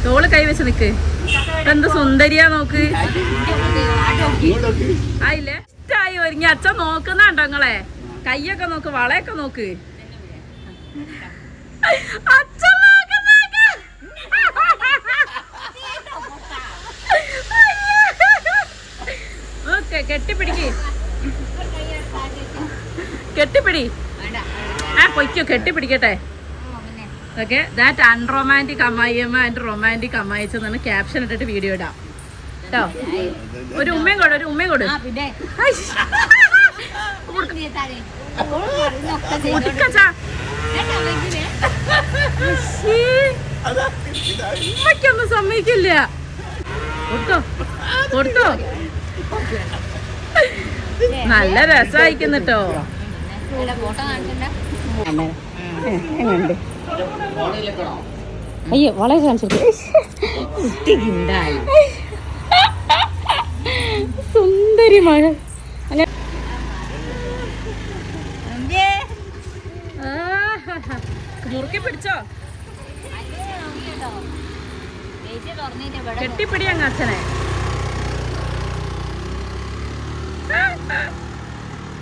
തോള് കൈവച്ച് നിക്ക്. എന്ത് സുന്ദരിയാ നോക്ക്. ആയില്ലേ? ഇഷ്ടായി ഒരുങ്ങി. അച്ഛൻ നോക്കുന്നുണ്ടോ നിങ്ങളെ? കയ്യൊക്കെ നോക്ക്, വളയൊക്കെ നോക്ക്. അച്ഛൻ നോക്ക്. കെട്ടിപ്പിടിക്ക്, കെട്ടിപ്പിടി. പൊയ്ക്കോ, കെട്ടിപ്പിടിക്കട്ടെ. Okay, that unromantic Ammayiyamma and romantic അമ്മായിച്ചെന്നാണ് caption ഇട്ടിട്ട് വീഡിയോ ഇടാം കേട്ടോ. ഒരു ഉമ്മയും കൊടു, ഒരു ഉമ്മയും കൊടു. ഉമ്മയ്ക്കൊന്നും സമ്മതിക്കില്ല. കൊടുത്തോ, കൊടുത്തോ. നല്ല രസമായിക്കുന്നുട്ടോ. അയ്യോ, വളരെ കാണിച്ചിട്ട് സുന്ദരി മഴ. മുറുക്കി പിടിച്ചോ, കെട്ടിപ്പിടി അങ്ങ് അച്ഛനെ.